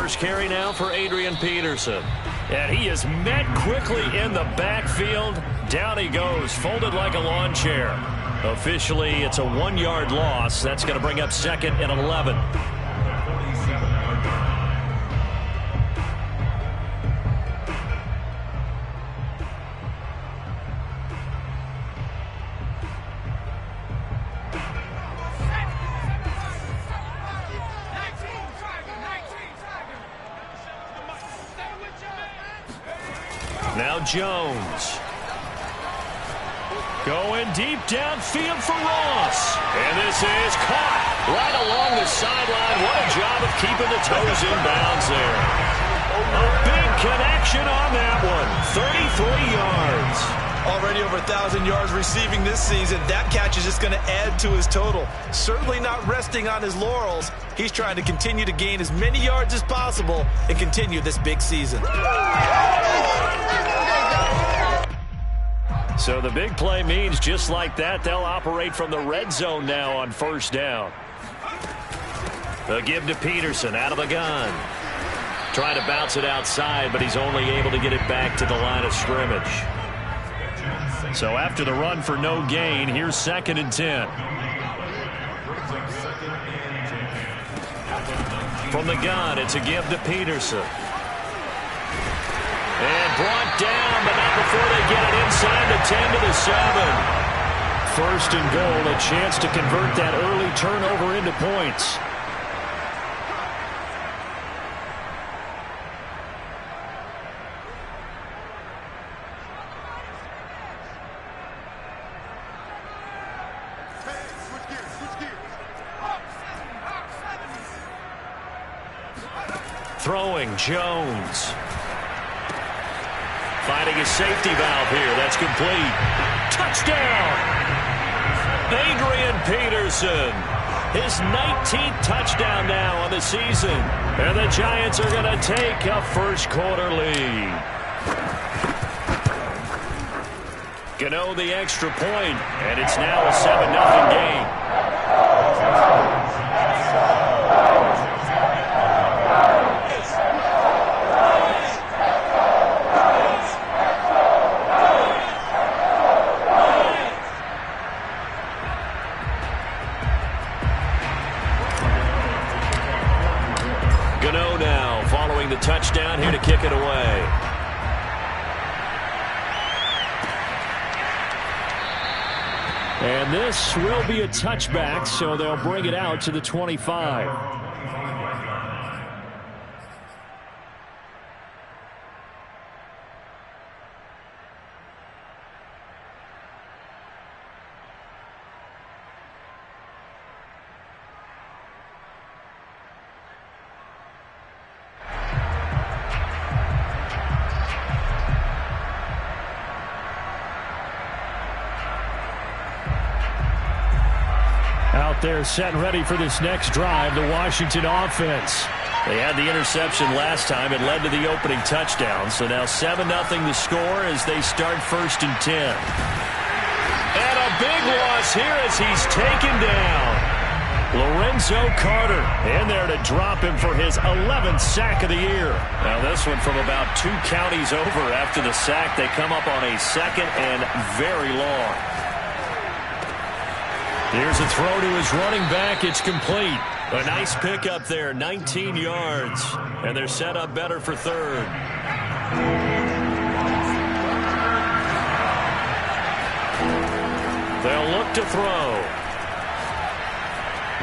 first carry now for Adrian Peterson. And he is met quickly in the backfield. Down he goes, folded like a lawn chair. Officially, it's a 1-yard loss. That's going to bring up 2nd and 11. Now Jones. Going deep downfield for Ross. And this is caught right along the sideline. What a job of keeping the toes in bounds there. A big connection on that one. 33 yards. Already over 1,000 yards receiving this season. That catch is just going to add to his total. Certainly not resting on his laurels. He's trying to continue to gain as many yards as possible and continue this big season. So the big play means just like that, they'll operate from the red zone now on first down. They'll give to Peterson out of the gun. Trying to bounce it outside, but he's only able to get it back to the line of scrimmage. So after the run for no gain, here's 2nd and 10. From the gun, it's a give to Peterson. And brought down, but not before they get it inside the 10 to the 7. First and goal, a chance to convert that early turnover into points. Throwing Jones. Finding a safety valve here. That's complete. Touchdown! Adrian Peterson. His 19th touchdown now on the season. And the Giants are going to take a first-quarter lead. Gano the extra point, and it's now a 7-0 game. Gano now following the touchdown here to kick it away. And this will be a touchback, so they'll bring it out to the 25. Out there set and ready for this next drive, the Washington offense. They had the interception last time. It led to the opening touchdown. So now 7-0 the score as they start 1st and 10. And a big loss here as he's taken down. Lorenzo Carter in there to drop him for his 11th sack of the year. Now this one from about 2 counties over after the sack. They come up on a 2nd and very long. Here's a throw to his running back. It's complete. A nice pickup there, 19 yards. And they're set up better for 3rd. They'll look to throw.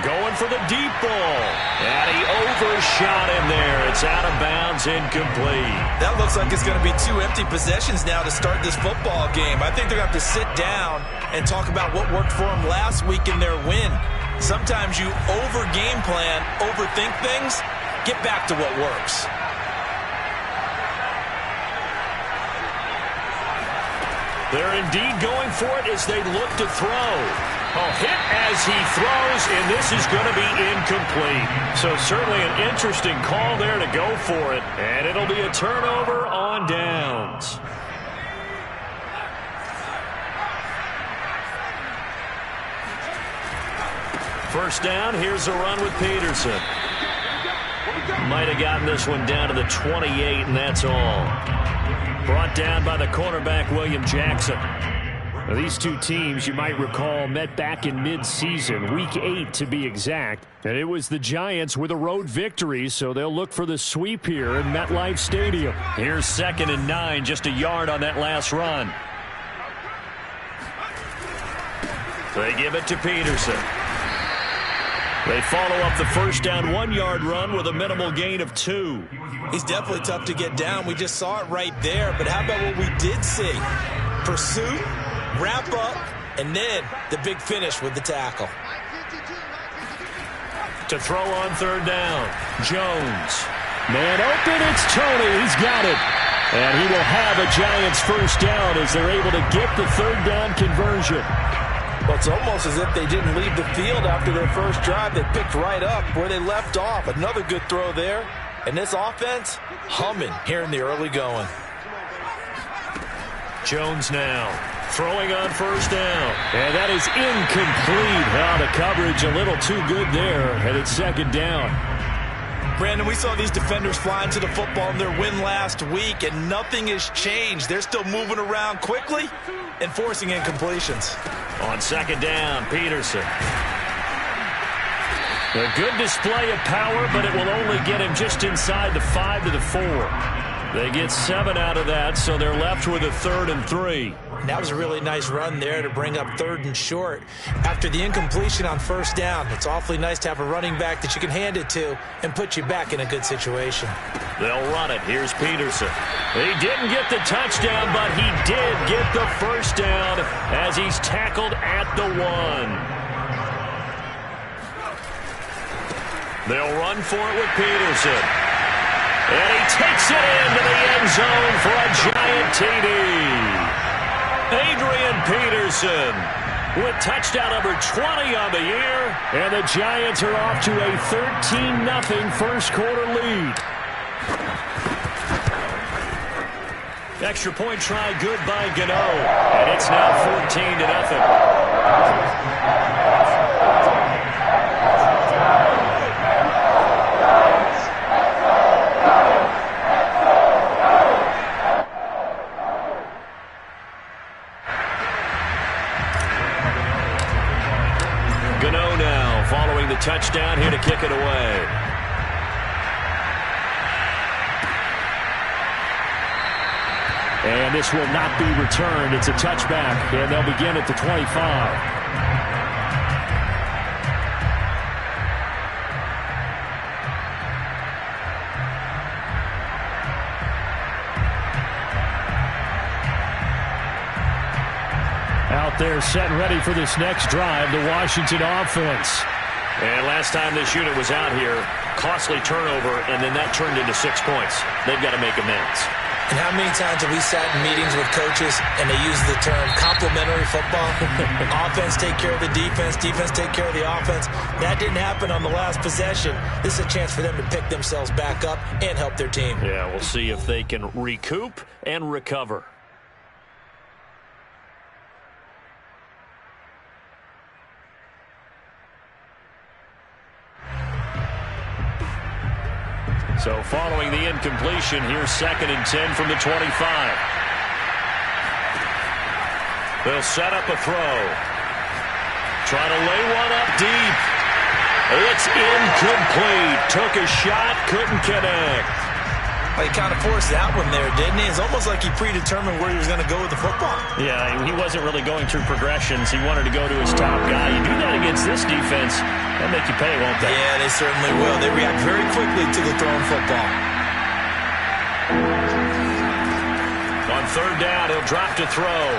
Going for the deep ball. And he overshot him there. It's out of bounds, incomplete. That looks like it's going to be 2 empty possessions now to start this football game. I think they're going to have to sit down and talk about what worked for them last week in their win. Sometimes you over-game plan, overthink things, get back to what works. They're indeed going for it as they look to throw. A hit as he throws, and this is going to be incomplete. So certainly an interesting call there to go for it, and it'll be a turnover on downs. First down, here's a run with Peterson. Might have gotten this one down to the 28, and that's all. Brought down by the cornerback, William Jackson. Now, these two teams, you might recall, met back in mid-season, Week 8 to be exact. And it was the Giants with a road victory, so they'll look for the sweep here in MetLife Stadium. Here's 2nd and 9, just a yard on that last run. They give it to Peterson. They follow up the first down 1-yard run with a minimal gain of 2. He's definitely tough to get down. We just saw it right there. But how about what we did see? Pursuit, wrap up, and then the big finish with the tackle. To throw on 3rd down, Jones. Man open, it's Tony. He's got it. And he will have a Giants first down as they're able to get the 3rd down conversion. Well, it's almost as if they didn't leave the field after their first drive. They picked right up where they left off. Another good throw there. And this offense, humming here in the early going. Jones now throwing on 1st down. And that is incomplete. Now the coverage a little too good there. And it's 2nd down. Brandon, we saw these defenders flying to the football in their win last week, and nothing has changed. They're still moving around quickly and forcing incompletions. On 2nd down, Peterson. A good display of power, but it will only get him just inside the 5 to the 4. They get 7 out of that, so they're left with a 3rd and 3. That was a really nice run there to bring up 3rd and short. After the incompletion on 1st down, it's awfully nice to have a running back that you can hand it to and put you back in a good situation. They'll run it. Here's Peterson. He didn't get the touchdown, but he did get the first down as he's tackled at the 1. They'll run for it with Peterson. And he takes it into the end zone for a Giant TD. Adrian Peterson with touchdown number 20 on the year. And the Giants are off to a 13-0 first quarter lead. Extra point try good by Gano. And it's now 14-0. Gano now following the touchdown here to kick it away. And this will not be returned. It's a touchback, and they'll begin at the 25. Out there set and ready for this next drive, the Washington offense. And last time this unit was out here, costly turnover, and then that turned into 6 points. They've got to make amends. And how many times have we sat in meetings with coaches and they use the term complementary football? Offense take care of the defense, defense take care of the offense. That didn't happen on the last possession. This is a chance for them to pick themselves back up and help their team. Yeah, we'll see if they can recoup and recover. So following the incompletion, here's 2nd and 10 from the 25. They'll set up a throw. Try to lay one up deep. It's incomplete. Took a shot, couldn't connect. Well, he kind of forced that one there, didn't he? It's almost like he predetermined where he was going to go with the football. Yeah, he wasn't really going through progressions. He wanted to go to his top guy. You do that against this defense, they'll make you pay, won't they? Yeah, they certainly will. They react very quickly to the thrown football. On 3rd down, he'll drop to throw.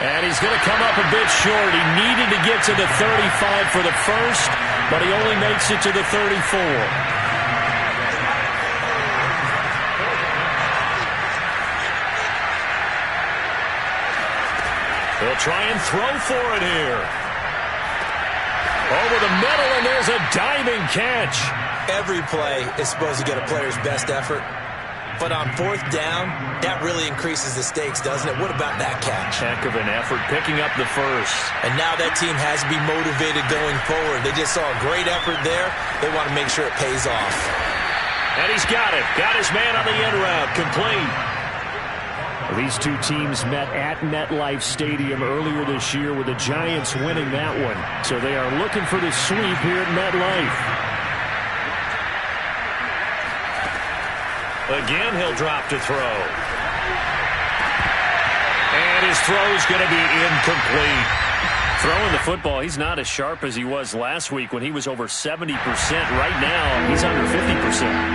And he's going to come up a bit short. He needed to get to the 35 for the first, but he only makes it to the 34. They'll try and throw for it here. Over the middle, and there's a diving catch. Every play is supposed to get a player's best effort. But on 4th down, that really increases the stakes, doesn't it? What about that catch? Heck of an effort, picking up the first. And now that team has to be motivated going forward. They just saw a great effort there. They want to make sure it pays off. And he's got it. Got his man on the end route. Complete. These two teams met at MetLife Stadium earlier this year with the Giants winning that one. So they are looking for the sweep here at MetLife. Again, he'll drop to throw. And his throw's going to be incomplete. Throwing the football, he's not as sharp as he was last week when he was over 70%. Right now, he's under 50%.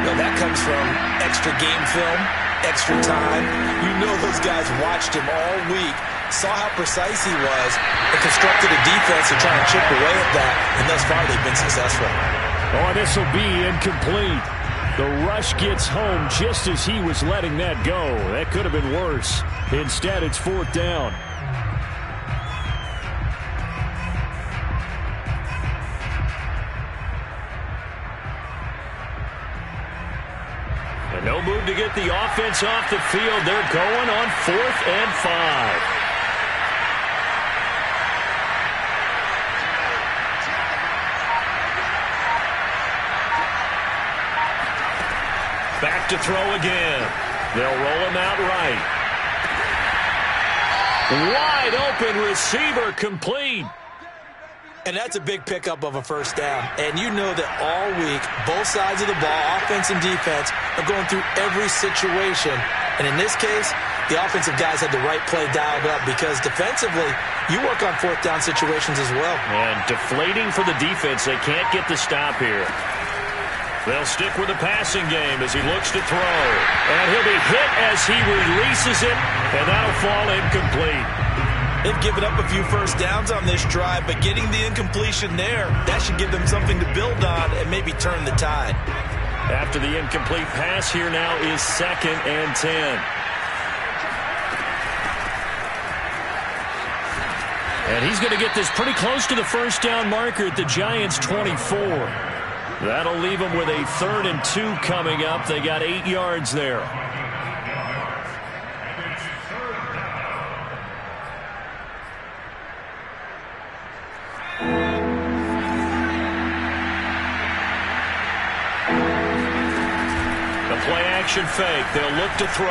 Well, that comes from extra game film, extra time. You know those guys watched him all week, saw how precise he was, and constructed a defense to try and chip away at that, and thus far they've been successful. Oh, this will be incomplete. The rush gets home just as he was letting that go. That could have been worse. Instead, it's 4th down. And no move to get the offense off the field. They're going on 4th and 5. Back to throw again. They'll roll him out right. Wide open receiver, complete. And that's a big pickup of a first down. And you know that all week, both sides of the ball, offense and defense, are going through every situation. And in this case, the offensive guys had the right play dialed up because defensively, you work on 4th down situations as well. And deflating for the defense. They can't get the stop here. They'll stick with the passing game as he looks to throw. And he'll be hit as he releases it, and that'll fall incomplete. They've given up a few first downs on this drive, but getting the incompletion there, that should give them something to build on and maybe turn the tide. After the incomplete pass, here now is 2nd and 10. And he's going to get this pretty close to the first down marker at the Giants' 24. That'll leave them with a 3rd and 2 coming up. They got 8 yards there. The play action fake. They'll look to throw.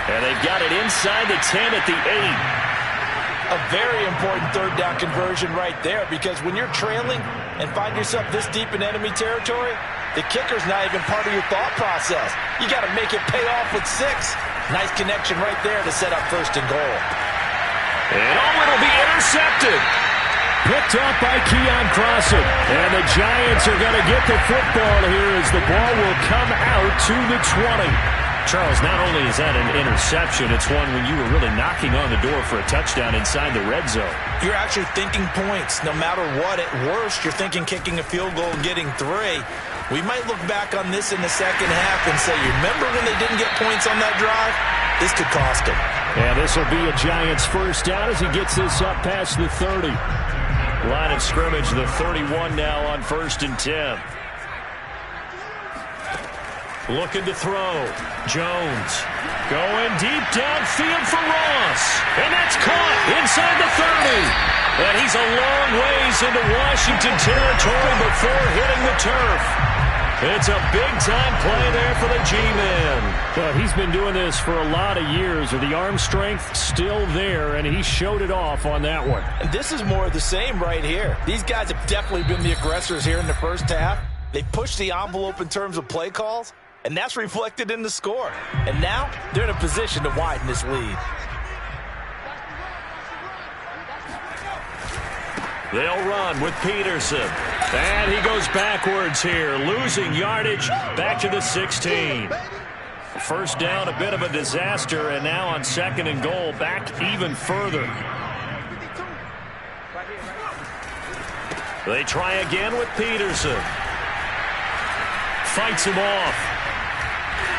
And they've got it inside the 10 at the 8. A very important 3rd down conversion right there, because when you're trailing and find yourself this deep in enemy territory, the kicker's not even part of your thought process. You got to make it pay off with 6. Nice connection right there to set up 1st and goal. And it'll be intercepted. Picked up by Keon Crossen. And the Giants are going to get the football here as the ball will come out to the 20. Charles, not only is that an interception, it's one when you were really knocking on the door for a touchdown inside the red zone. You're actually thinking points. No matter what, at worst, you're thinking kicking a field goal and getting 3. We might look back on this in the second half and say, you remember when they didn't get points on that drive? This could cost them. And this will be a Giants first down as he gets this up past the 30. Line of scrimmage, the 31 now on 1st and 10. Looking to throw. Jones going deep downfield for Ross. And that's caught inside the 30. And he's a long ways into Washington territory before hitting the turf. It's a big-time play there for the G-Man. Well, he's been doing this for a lot of years with the arm strength still there, and he showed it off on that one. And this is more of the same right here. These guys have definitely been the aggressors here in the first half. They pushed the envelope in terms of play calls, and that's reflected in the score. And now they're in a position to widen this lead. They'll run with Peterson. And he goes backwards here, losing yardage back to the 16. First down, a bit of a disaster, and now on 2nd and goal, back even further. They try again with Peterson. Fights him off.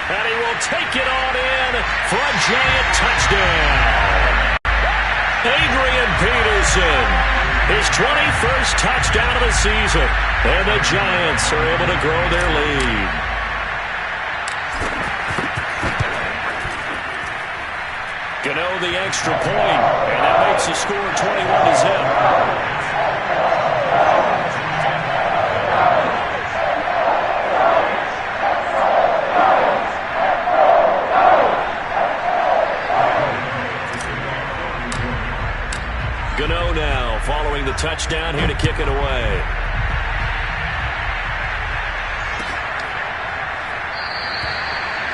And he will take it on in for a Giant touchdown. Adrian Peterson, his 21st touchdown of the season. And the Giants are able to grow their lead. Gano the extra point, and that makes the score 21-0. touchdown here to kick it away.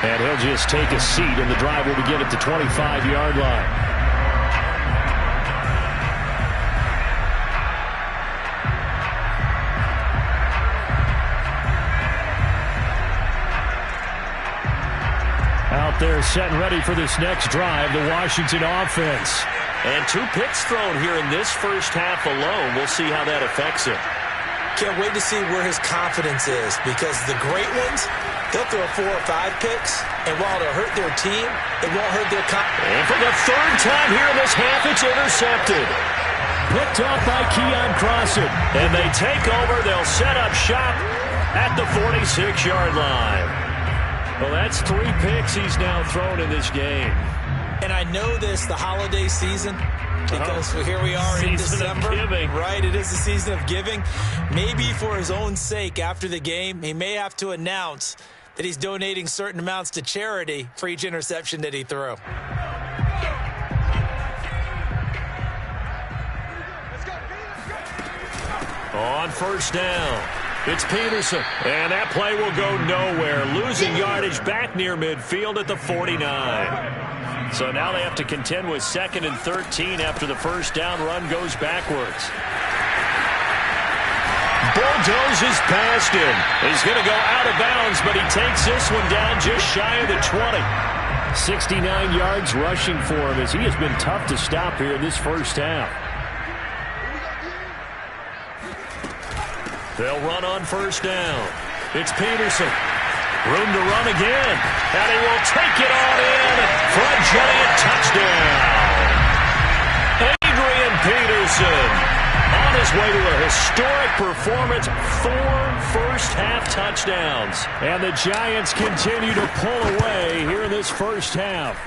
And he'll just take a seat, and the drive will begin at the 25-yard line. Out there set and ready for this next drive, the Washington offense. And 2 picks thrown here in this first half alone. We'll see how that affects him. Can't wait to see where his confidence is, because the great ones, they'll throw 4 or 5 picks, and while it'll hurt their team, it won't hurt their confidence. And for the 3rd time here in this half, it's intercepted. Picked off by Keion Crossen. And they take over. They'll set up shop at the 46-yard line. Well, that's 3 picks he's now thrown in this game. And I know this, the holiday season, because here we are in December. Right, it is the season of giving. Maybe for his own sake, after the game, he may have to announce that he's donating certain amounts to charity for each interception that he threw. On first down, it's Peterson. And that play will go nowhere. Losing yardage back near midfield at the 49. So now they have to contend with 2nd and 13 after the first down run goes backwards. Bulldozes past him. He's going to go out of bounds, but he takes this one down just shy of the 20. 69 yards rushing for him, as he has been tough to stop here in this first half. They'll run on first down. It's Peterson. Room to run again. And he will take it on in for a giant touchdown. Adrian Peterson on his way to a historic performance. 4 first-half touchdowns. And the Giants continue to pull away here in this first half.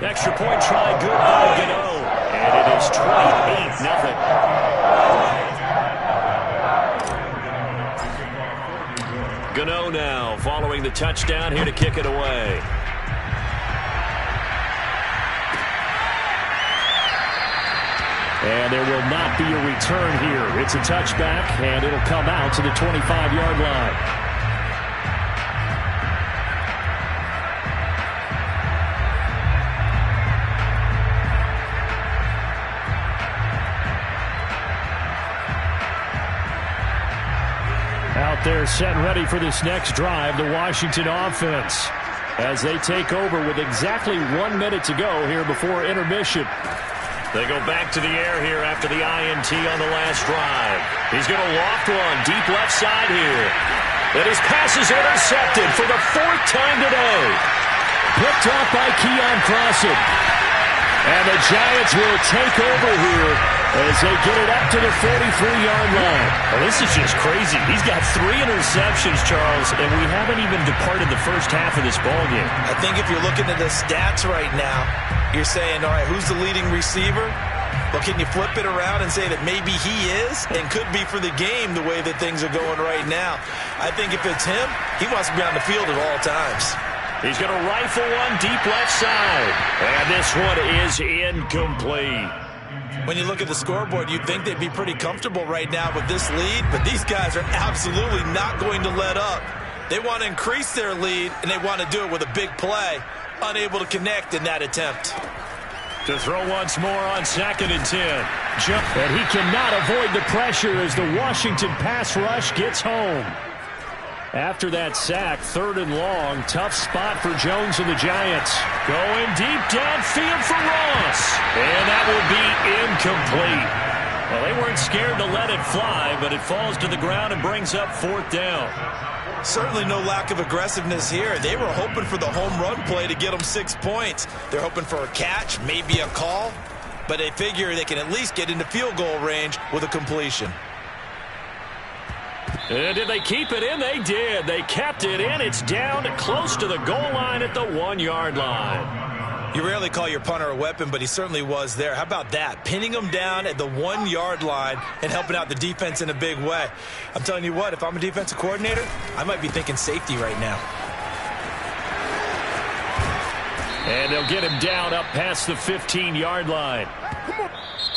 Extra point try good by Gano. And it is 28-0. Gano now following the touchdown here to kick it away. And there will not be a return here. It's a touchback, and it'll come out to the 25-yard line. Out there set and ready for this next drive, the Washington offense, as they take over with exactly 1 minute to go here before intermission. They go back to the air here after the INT on the last drive. He's going to loft one deep left side here. And his pass is intercepted for the 4th time today. Picked off by Keion Crossen. And the Giants will take over here as they get it up to the 43-yard line. Well, this is just crazy. He's got 3 interceptions, Charles, and we haven't even departed the first half of this ballgame. I think if you're looking at the stats right now, you're saying, all right, who's the leading receiver? Well, can you flip it around and say that maybe he is and could be for the game the way that things are going right now? I think if it's him, he wants to be on the field at all times. He's going to rifle one deep left side. And this one is incomplete. When you look at the scoreboard, you'd think they'd be pretty comfortable right now with this lead, but these guys are absolutely not going to let up. They want to increase their lead, and they want to do it with a big play. Unable to connect in that attempt. To throw once more on 2nd and 10. And he cannot avoid the pressure as the Washington pass rush gets home. After that sack, 3rd and long, tough spot for Jones and the Giants. Going deep downfield for Ross. And that will be incomplete. Well, they weren't scared to let it fly, but it falls to the ground and brings up 4th down. Certainly no lack of aggressiveness here. They were hoping for the home run play to get them 6 points. They're hoping for a catch, maybe a call, but they figure they can at least get into field goal range with a completion. And did they keep it in? They did. They kept it in. It's down close to the goal line at the 1-yard line. You rarely call your punter a weapon, but he certainly was there. How about that? Pinning him down at the 1-yard line and helping out the defense in a big way. I'm telling you what, if I'm a defensive coordinator, I might be thinking safety right now. And they'll get him down up past the 15-yard line.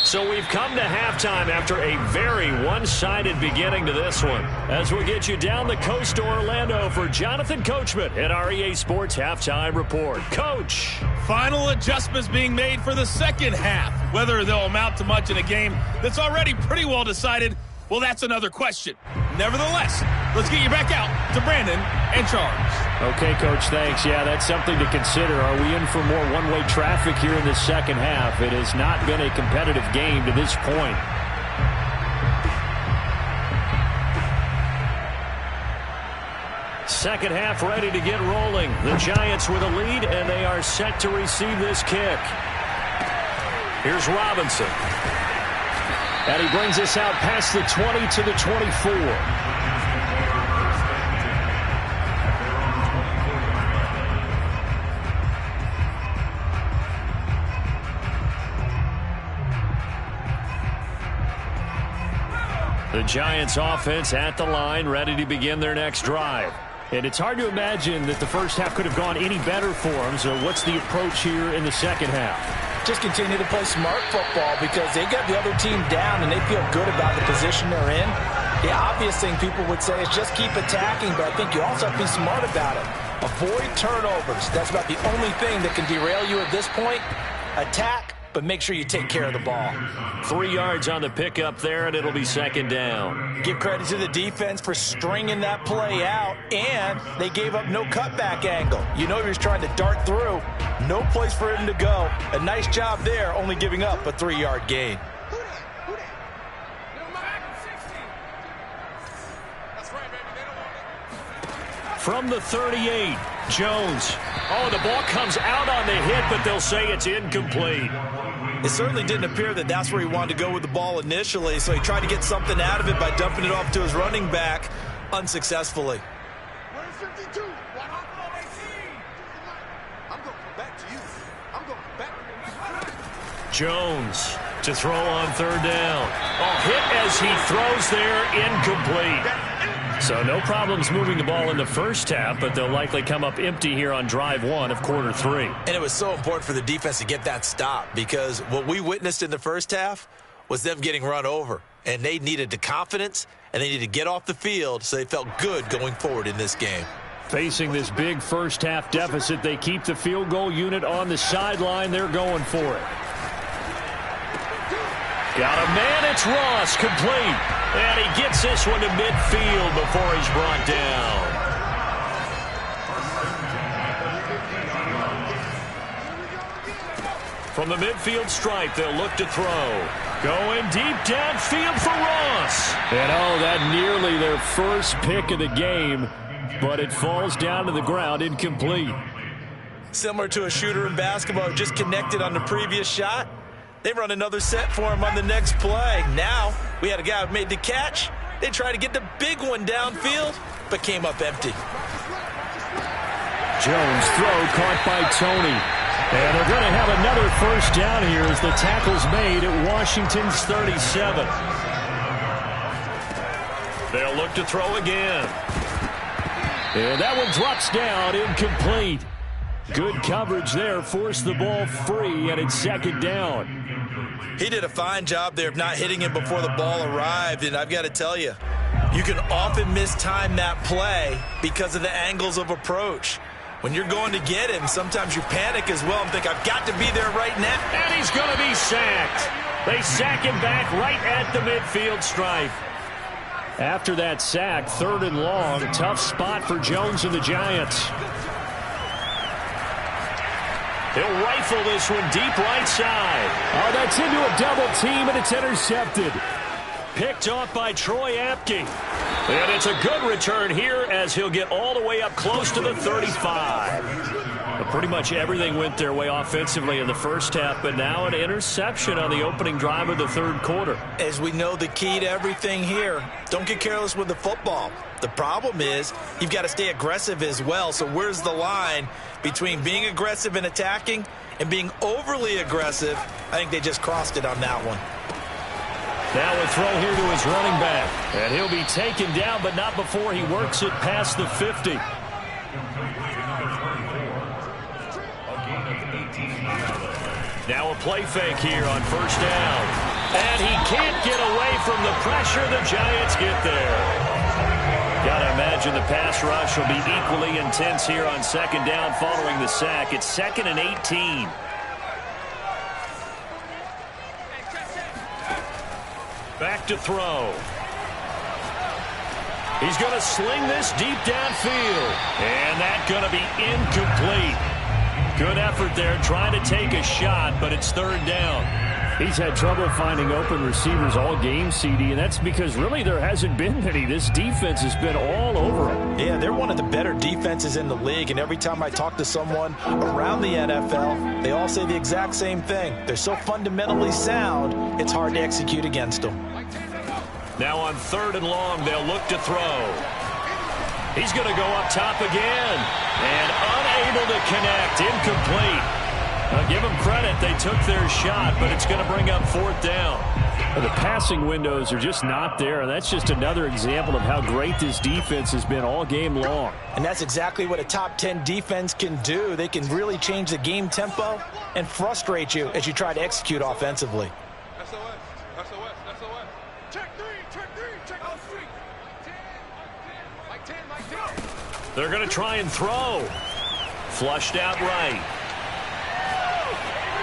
So we've come to halftime after a very one-sided beginning to this one. As we'll get you down the coast to Orlando for Jonathan Coachman at our EA Sports Halftime Report. Coach. Final adjustments being made for the second half. Whether they'll amount to much in a game that's already pretty well decided, well, that's another question. Nevertheless, let's get you back out to Brandon and Charles. Okay, Coach, thanks. Yeah, that's something to consider. Are we in for more one-way traffic here in the second half? It has not been a competitive game to this point. Second half ready to get rolling. The Giants with a lead, and they are set to receive this kick. Here's Robinson. And he brings us out past the 20 to the 24. The Giants offense at the line, ready to begin their next drive. And it's hard to imagine that the first half could have gone any better for them. So what's the approach here in the second half? Just continue to play smart football because they got the other team down and they feel good about the position they're in. The obvious thing people would say is just keep attacking, but I think you also have to be smart about it. Avoid turnovers. That's about the only thing that can derail you at this point. Attack, but make sure you take care of the ball. 3 yards on the pickup there, and it'll be second down. Give credit to the defense for stringing that play out, and they gave up no cutback angle. You know he was trying to dart through. No place for him to go. A nice job there, only giving up a 3-yard gain. From the 38, Jones. Oh, the ball comes out on the hit, but they'll say it's incomplete. It certainly didn't appear that that's where he wanted to go with the ball initially, so he tried to get something out of it by dumping it off to his running back unsuccessfully. Jones to throw on third down. Oh, hit as he throws there, incomplete. So no problems moving the ball in the first half, but they'll likely come up empty here on drive one of quarter three. And it was so important for the defense to get that stop because what we witnessed in the first half was them getting run over. And they needed the confidence, and they needed to get off the field so they felt good going forward in this game. Facing this big first half deficit, they keep the field goal unit on the sideline. They're going for it. Got a man, it's Ross, complete. And he gets this one to midfield before he's brought down. From the midfield stripe, they'll look to throw. Going deep downfield for Ross. And oh, that nearly their first pick of the game, but it falls down to the ground incomplete. Similar to a shooter in basketball who just connected on the previous shot. They run another set for him on the next play. Now, we had a guy who made the catch. They tried to get the big one downfield, but came up empty. Jones throw caught by Tony. And they're going to have another first down here as the tackle's made at Washington's 37. They'll look to throw again. And that one drops down, incomplete. Good coverage there, forced the ball free, and it's second down. He did a fine job there of not hitting him before the ball arrived, and I've got to tell you, you can often mistime that play because of the angles of approach. When you're going to get him, sometimes you panic as well and think, I've got to be there right now. And he's going to be sacked. They sack him back right at the midfield stripe. After that sack, third and long, tough spot for Jones and the Giants. He'll rifle this one deep right side. Oh, that's into a double team, and it's intercepted. Picked off by Troy Apke. And it's a good return here as he'll get all the way up close to the 35. But pretty much everything went their way offensively in the first half, but now an interception on the opening drive of the third quarter. As we know, the key to everything here, don't get careless with the football. The problem is you've got to stay aggressive as well. So where's the line between being aggressive and attacking and being overly aggressive? I think they just crossed it on that one. Now a throw here to his running back. And he'll be taken down, but not before he works it past the 50. Now a play fake here on first down. And he can't get away from the pressure. The Giants get there. Gotta imagine the pass rush will be equally intense here on second down following the sack. It's 2nd and 18. Back to throw. He's going to sling this deep downfield. And that's going to be incomplete. Good effort there trying to take a shot, but it's 3rd down. He's had trouble finding open receivers all game, CD, and that's because really there hasn't been many. This defense has been all over him. Yeah, they're one of the better defenses in the league, and every time I talk to someone around the NFL, they all say the exact same thing. They're so fundamentally sound, it's hard to execute against them. Now on 3rd and long, they'll look to throw. He's going to go up top again, and unable to connect, incomplete. Now give them credit, they took their shot, but it's going to bring up 4th down. And the passing windows are just not there, and that's just another example of how great this defense has been all game long. And that's exactly what a top 10 defense can do. They can really change the game tempo and frustrate you as you try to execute offensively. They're going to try and throw. Flushed out right.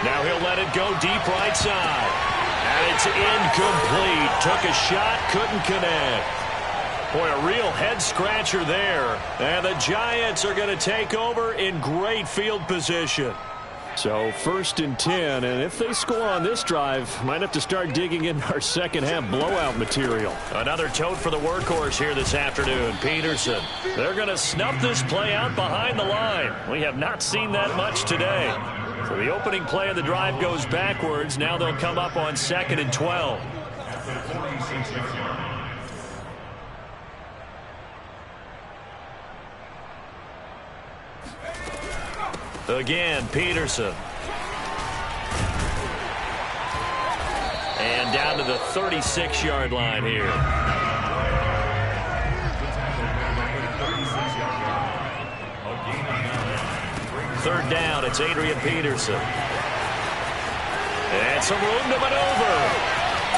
Now he'll let it go deep right side. And it's incomplete. Took a shot, couldn't connect. Boy, a real head-scratcher there. And the Giants are going to take over in great field position. So 1st and 10, and if they score on this drive, might have to start digging in our second-half blowout material. Another tote for the workhorse here this afternoon, Peterson. They're going to snuff this play out behind the line. We have not seen that much today. So the opening play of the drive goes backwards. Now they'll come up on 2nd and 12. Again, Peterson. And down to the 36-yard line here. Third down, it's Adrian Peterson. And some room to maneuver.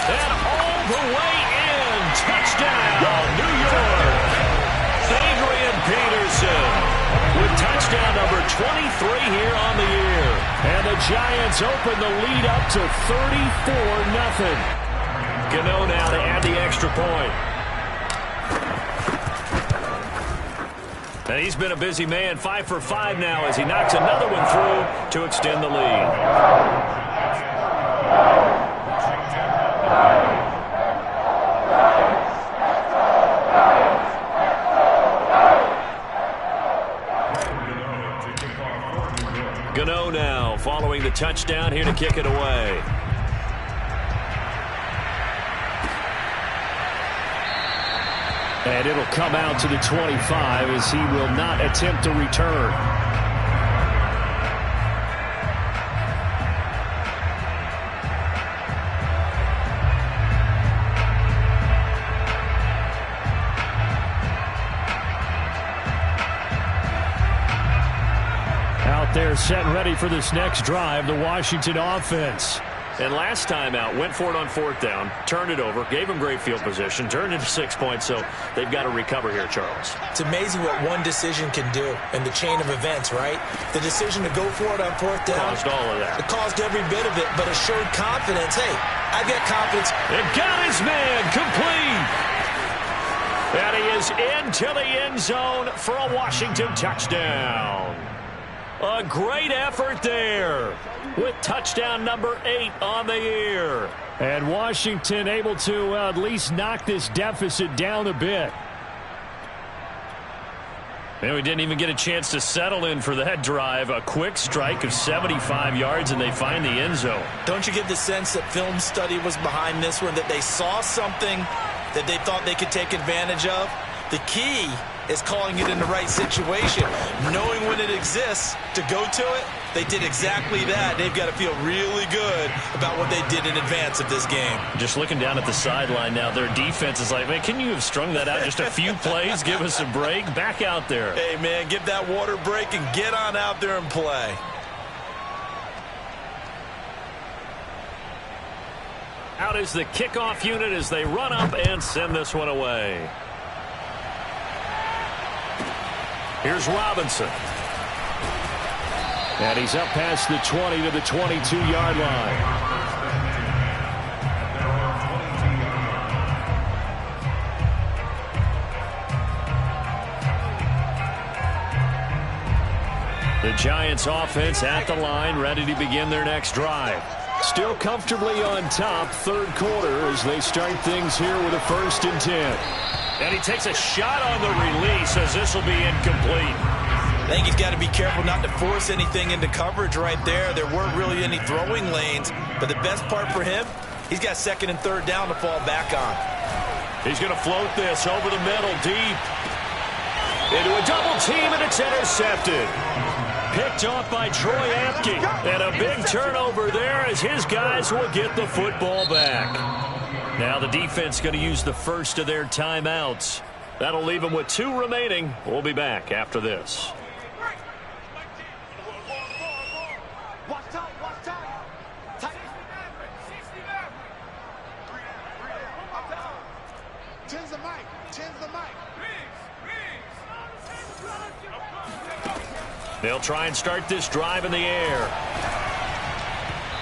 And all the way in. Touchdown, New York. Adrian Peterson with touchdown number 23 here on the year. And the Giants open the lead up to 34-0. Gano now to add the extra point. And he's been a busy man, 5 for 5 now as he knocks another one through to extend the lead. Gano now following the touchdown here to kick it away. And it'll come out to the 25 as he will not attempt to return. Out there set and ready for this next drive, the Washington offense. And last time out, went for it on 4th down, turned it over, gave him great field position, turned it to 6 points, so they've got to recover here, Charles. It's amazing what one decision can do in the chain of events, right? The decision to go for it on 4th down. Caused all of that. It caused every bit of it, but it showed confidence. Hey, I've got confidence. It got his man complete. And he is into the end zone for a Washington touchdown. A great effort there with touchdown number 8 on the year. And Washington able to at least knock this deficit down a bit. And we didn't even get a chance to settle in for that drive. A quick strike of 75 yards, and they find the end zone. Don't you get the sense that film study was behind this one, that they saw something that they thought they could take advantage of? The key is calling it in the right situation, knowing when it exists to go to it. They did exactly that. They've got to feel really good about what they did in advance of this game. Just looking down at the sideline now, their defense is like, man, can you have strung that out just a few plays? Give us a break. Back out there. Hey, man, give that water break and get on out there and play. Out is the kickoff unit as they run up and send this one away. Here's Robinson. And he's up past the 20 to the 22-yard line. The Giants offense at the line, ready to begin their next drive. Still comfortably on top, third quarter, as they start things here with a 1st and 10. And he takes a shot on the release as this will be incomplete. I think he's got to be careful not to force anything into coverage right there. There weren't really any throwing lanes, but the best part for him, he's got 2nd and 3rd down to fall back on. He's going to float this over the middle, deep. Into a double team, and it's intercepted. Picked off by Troy Apke. And a big turnover there as his guys will get the football back. Now the defense going to use the first of their timeouts. That'll leave them with 2 remaining. We'll be back after this. They'll try and start this drive in the air.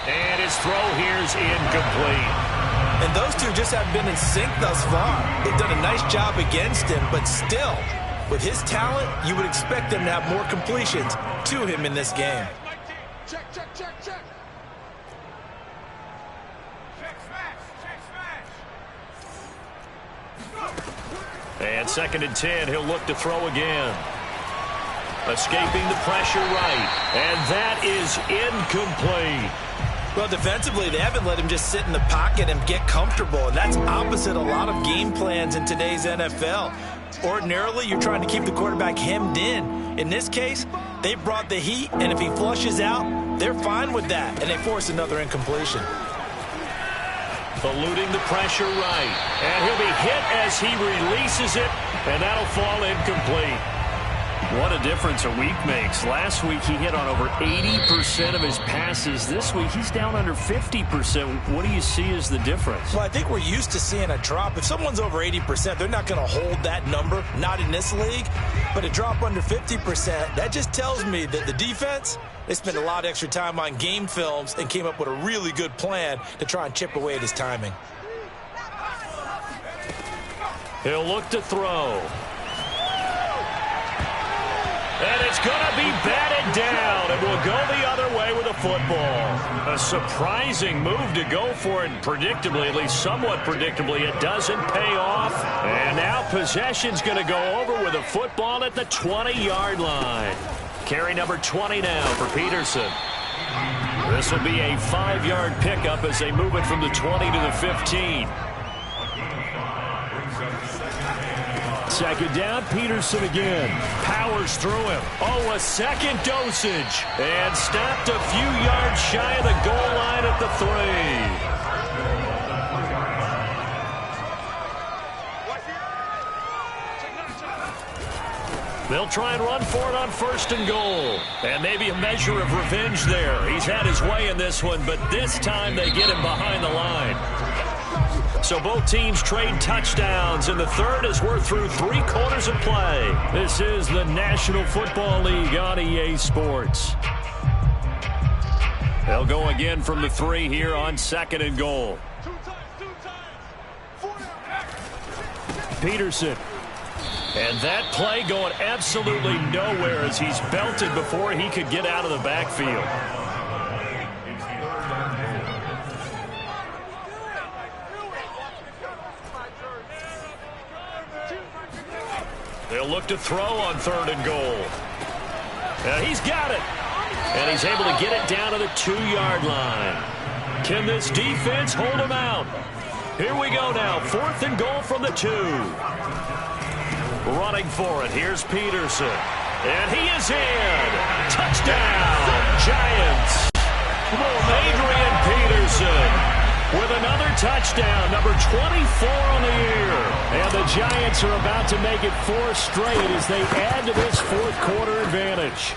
And his throw here's incomplete. And those two just have been in sync thus far. They've done a nice job against him, but still, with his talent, you would expect them to have more completions to him in this game. Check. And 2nd and 10, he'll look to throw again. Escaping the pressure right. And that is incomplete. Well, defensively, they haven't let him just sit in the pocket and get comfortable. And that's opposite a lot of game plans in today's NFL. Ordinarily, you're trying to keep the quarterback hemmed in. In this case, they brought the heat, and if he flushes out, they're fine with that. And they force another incompletion. Eluding the pressure right. And he'll be hit as he releases it. And that'll fall incomplete. What a difference a week makes. Last week he hit on over 80% of his passes. This week he's down under 50%. What do you see as the difference? Well, I think we're used to seeing a drop. If someone's over 80%, they're not going to hold that number, not in this league. But a drop under 50%, that just tells me that the defense, they spent a lot of extra time on game films and came up with a really good plan to try and chip away at his timing. He'll look to throw. And it's going to be batted down, and we'll go the other way with the football. A surprising move to go for it, predictably, at least somewhat predictably, it doesn't pay off. And now possession's going to go over with a football at the 20-yard line. Carry number 20 now for Peterson. This will be a 5-yard pickup as they move it from the 20 to the 15. 2nd down, Peterson again. Powers through him. Oh, a second dosage. And stopped a few yards shy of the goal line at the 3. They'll try and run for it on 1st and goal. And maybe a measure of revenge there. He's had his way in this one, but this time they get him behind the line. So both teams trade touchdowns, and the third as we're through 3 quarters of play. This is the National Football League on EA Sports. They'll go again from the 3 here on 2nd and goal. Peterson. And that play going absolutely nowhere as he's belted before he could get out of the backfield. They'll look to throw on 3rd and goal. He's got it. And he's able to get it down to the 2-yard line. Can this defense hold him out? Here we go now. 4th and goal from the 2. Running for it. Here's Peterson. And he is in. Touchdown, Giants. Adrian Peterson with another touchdown, number 24 on the year. And the Giants are about to make it 4 straight as they add to this 4th quarter advantage.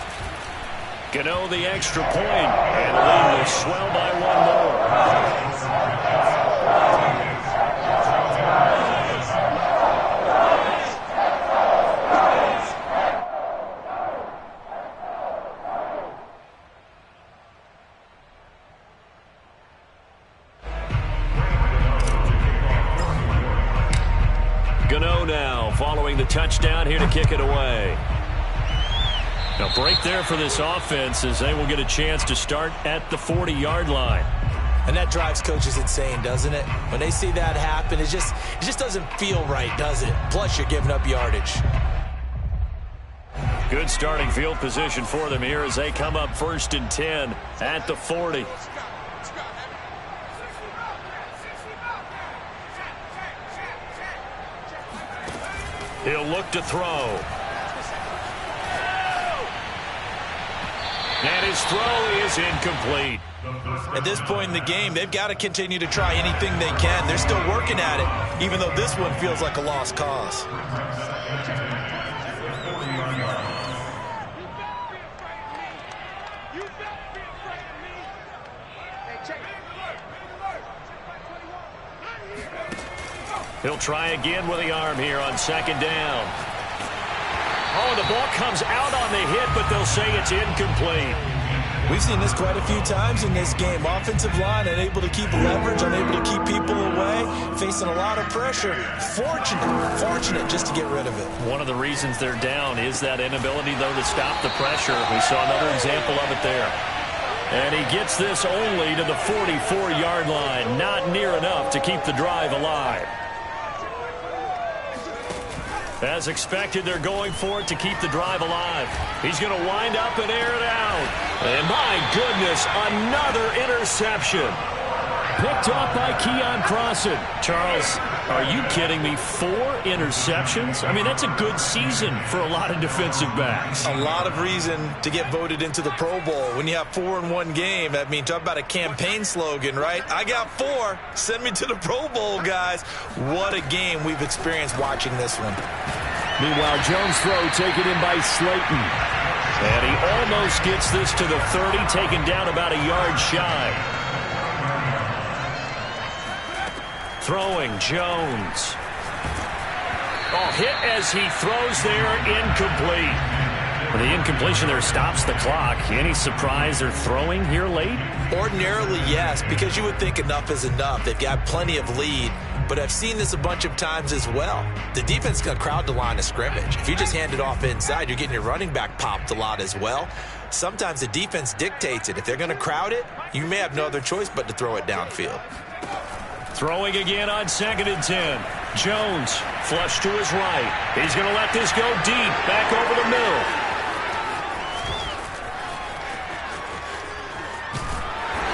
Gano the extra point, and the lead will swell by 1 more. throwing the touchdown here to kick it away. Now break there for this offense as they will get a chance to start at the 40-yard line. And that drives coaches insane, doesn't it? When they see that happen, it just doesn't feel right, does it? Plus, you're giving up yardage. Good starting field position for them here as they come up 1st and 10 at the 40. He'll look to throw. And his throw is incomplete. At this point in the game, they've got to continue to try anything they can. They're still working at it, even though this one feels like a lost cause. He'll try again with the arm here on 2nd down. Oh, the ball comes out on the hit, but they'll say it's incomplete. We've seen this quite a few times in this game. Offensive line unable to keep leverage, unable to keep people away, facing a lot of pressure. Fortunate just to get rid of it. One of the reasons they're down is that inability, though, to stop the pressure. We saw another example of it there. And he gets this only to the 44-yard line. Not near enough to keep the drive alive. As expected, they're going for it to keep the drive alive. He's going to wind up and air it out. And my goodness, another interception. Picked off by Keon Crossan. Charles, are you kidding me? 4 interceptions? I mean, that's a good season for a lot of defensive backs. A lot of reason to get voted into the Pro Bowl. When you have 4 in one game, I mean, talk about a campaign slogan, right? I got 4. Send me to the Pro Bowl, guys. What a game we've experienced watching this one. Meanwhile, Jones' throw taken in by Slayton. And he almost gets this to the 30, taken down about a yard shy. Throwing, Jones. Oh, hit as he throws there, incomplete. Well, the incompletion there stops the clock. Any surprise they're throwing here late? Ordinarily, yes, because you would think enough is enough. They've got plenty of lead, but I've seen this a bunch of times as well. The defense is going to crowd the line of scrimmage. If you just hand it off inside, you're getting your running back popped a lot as well. Sometimes the defense dictates it. If they're going to crowd it, you may have no other choice but to throw it downfield. Throwing again on 2nd and 10. Jones, flush to his right. He's going to let this go deep, back over the middle.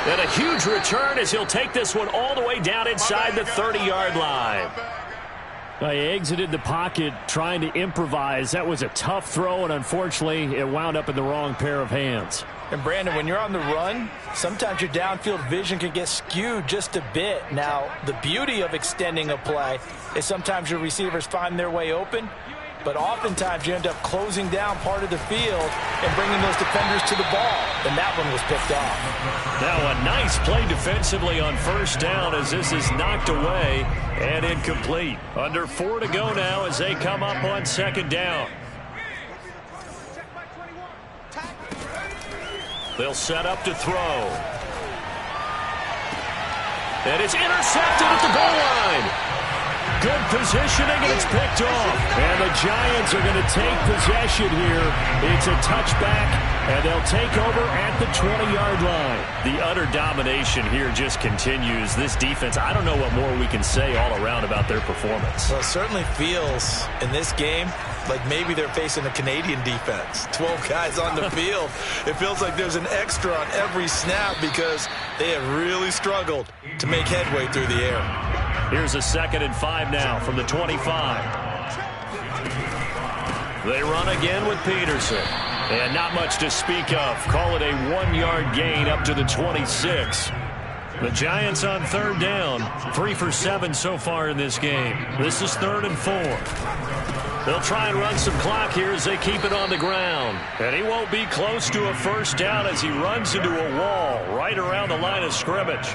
And a huge return as he'll take this one all the way down inside the 30-yard line. He exited the pocket trying to improvise. That was a tough throw, and unfortunately, it wound up in the wrong pair of hands. And, Brandon, when you're on the run, sometimes your downfield vision can get skewed just a bit. Now, the beauty of extending a play is sometimes your receivers find their way open, but oftentimes you end up closing down part of the field and bringing those defenders to the ball, and that one was picked off. Now a nice play defensively on 1st down as this is knocked away and incomplete. Under 4 to go now as they come up on 2nd down. They'll set up to throw. And it's intercepted at the goal line. Good positioning, and it's picked off. And the Giants are going to take possession here. It's a touchback, and they'll take over at the 20-yard line. The utter domination here just continues. This defense, I don't know what more we can say all around about their performance. Well, it certainly feels in this game like maybe they're facing a Canadian defense. 12 guys on the field. It feels like there's an extra on every snap because they have really struggled to make headway through the air. Here's a 2nd and 5 now from the 25. They run again with Peterson. And not much to speak of. Call it a 1-yard gain up to the 26. The Giants on 3rd down. 3 for 7 so far in this game. This is 3rd and 4. They'll try and run some clock here as they keep it on the ground. And he won't be close to a 1st down as he runs into a wall right around the line of scrimmage.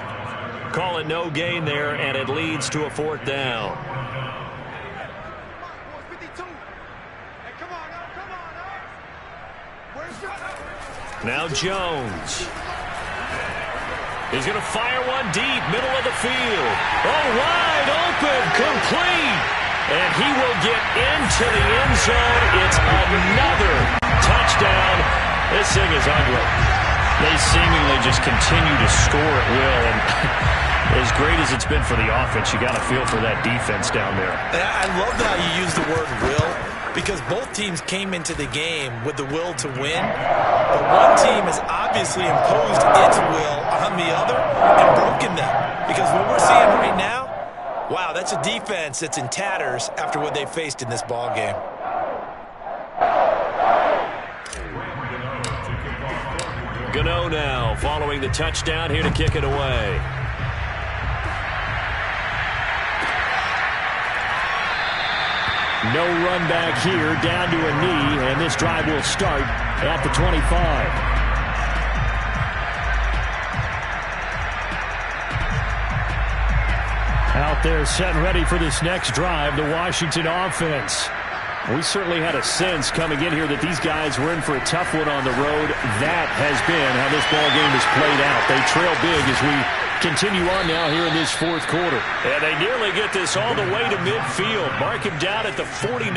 Call it no gain there, and it leads to a 4th down. Now Jones. He's going to fire one deep, middle of the field. Oh, wide open, complete. And he will get into the end zone. It's another touchdown. This thing is ugly. They seemingly just continue to score at will. And as great as it's been for the offense, you got to feel for that defense down there. I love how you use the word will, because both teams came into the game with the will to win. But one team has obviously imposed its will on the other and broken them. Because what we're seeing right now, wow, that's a defense that's in tatters after what they faced in this ball game. Gano now following the touchdown here to kick it away. No run back here, down to a knee, and this drive will start at the 25. Out there set and ready for this next drive, the Washington offense. We certainly had a sense coming in here that these guys were in for a tough one on the road. That has been how this ball game has played out. They trail big as we continue on now here in this fourth quarter. And they nearly get this all the way to midfield. Mark him down at the 49.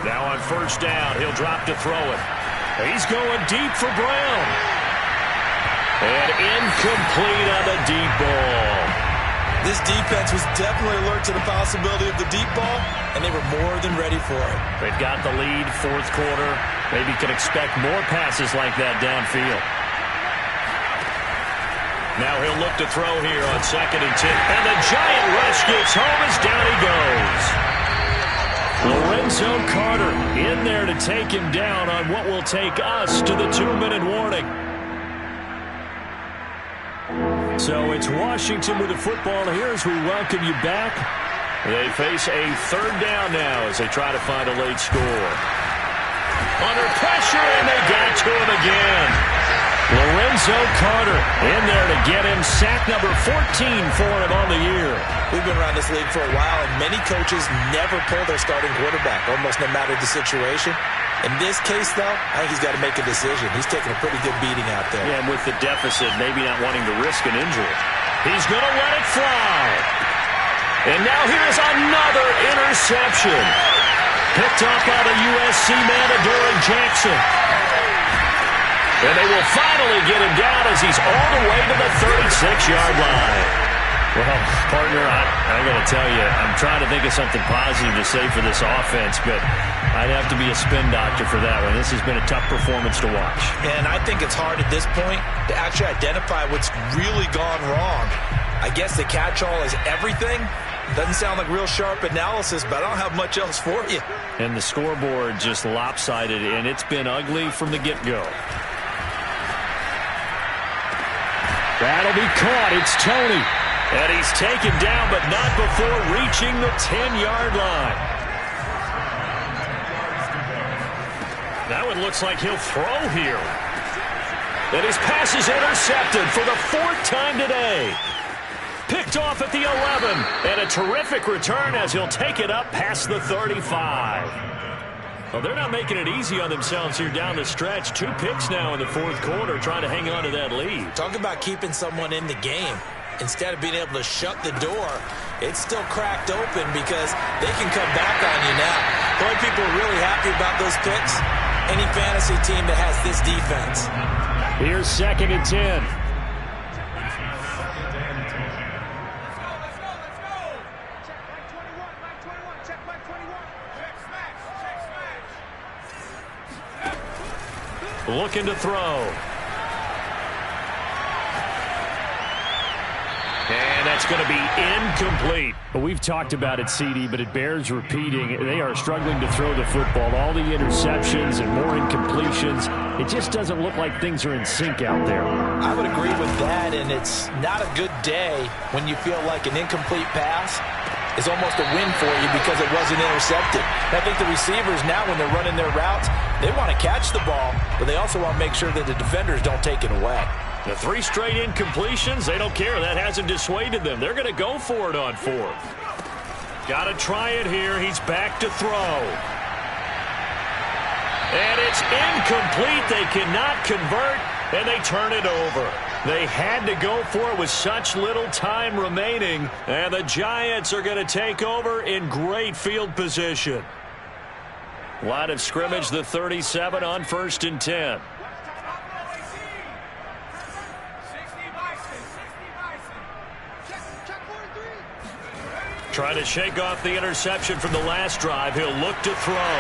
Now on first down, he'll drop to throw it. He's going deep for Brown. And incomplete on the deep ball. This defense was definitely alert to the possibility of the deep ball, and they were more than ready for it. They've got the lead, fourth quarter. Maybe can expect more passes like that downfield. Now he'll look to throw here on 2nd and 10. And the giant rush gets home as down he goes. Lorenzo Carter in there to take him down on what will take us to the 2-minute warning. So it's Washington with the football here as we welcome you back. They face a third down now as they try to find a late score. Under pressure, and they got to him again. Lorenzo Carter in there to get him sack number 14 for him on the year. We've been around this league for a while, and many coaches never pull their starting quarterback, almost no matter the situation. In this case, though, I think he's got to make a decision. He's taking a pretty good beating out there. Yeah, and with the deficit, maybe not wanting to risk an injury. He's going to let it fly. And now here's another interception. Picked up by the USC man, Adoree Jackson. And they will finally get him down as he's all the way to the 36-yard line. Well, partner, I got to tell you, I'm trying to think of something positive to say for this offense, but I'd have to be a spin doctor for that one. This has been a tough performance to watch. And I think it's hard at this point to actually identify what's really gone wrong. I guess the catch-all is everything. Doesn't sound like real sharp analysis, but I don't have much else for you. And the scoreboard just lopsided, and it's been ugly from the get-go. That'll be caught. It's Toney. And he's taken down, but not before reaching the 10-yard line. That one looks like he'll throw here. And his pass is intercepted for the 4th time today. Picked off at the 11. And a terrific return as he'll take it up past the 35. Well, they're not making it easy on themselves here down the stretch. 2 picks now in the 4th quarter, trying to hang on to that lead. Talk about keeping someone in the game. Instead of being able to shut the door, it's still cracked open because they can come back on you now. The only people are really happy about those picks, any fantasy team that has this defense. Here's 2nd and 10. Looking to throw. And that's going to be incomplete. Well, we've talked about it, CD, but it bears repeating. They are struggling to throw the football. All the interceptions and more incompletions. It just doesn't look like things are in sync out there. I would agree with that, and it's not a good day when you feel like an incomplete pass is almost a win for you because it wasn't intercepted. I think the receivers now, when they're running their routes, they want to catch the ball, but they also want to make sure that the defenders don't take it away. The 3 straight incompletions, they don't care. That hasn't dissuaded them. They're going to go for it on 4th. Got to try it here. He's back to throw. And it's incomplete. They cannot convert, and they turn it over. They had to go for it with such little time remaining, and the Giants are going to take over in great field position. Line of scrimmage, the 37 on 1st and 10. Trying to shake off the interception from the last drive. He'll look to throw.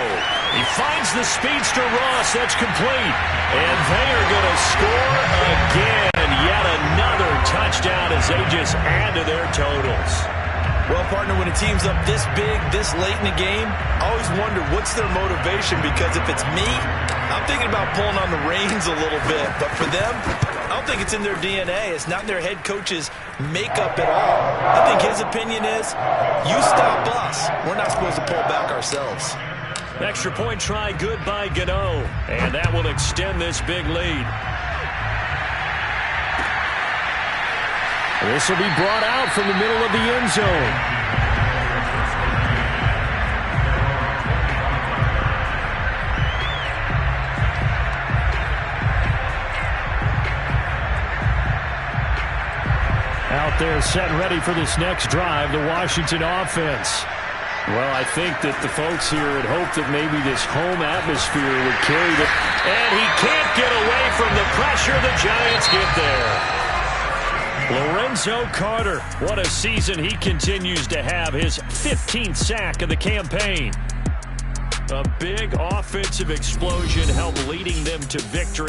He finds the speedster Ross. That's complete. And they are going to score again. Yet another touchdown as they just add to their totals. Well, partner, when a team's up this big, this late in the game, I always wonder what's their motivation, because if it's me, I'm thinking about pulling on the reins a little bit. But for them, I don't think it's in their DNA. It's not in their head coach's makeup at all. I think his opinion is, you stop us. We're not supposed to pull back ourselves. Extra point try good by Gano. And that will extend this big lead. This will be brought out from the middle of the end zone. Out there set and ready for this next drive, the Washington offense. Well, I think that the folks here had hoped that maybe this home atmosphere would carry the... And he can't get away from the pressure. The Giants get there. Lorenzo Carter, what a season he continues to have. His 15th sack of the campaign. A big offensive explosion helped leading them to victory.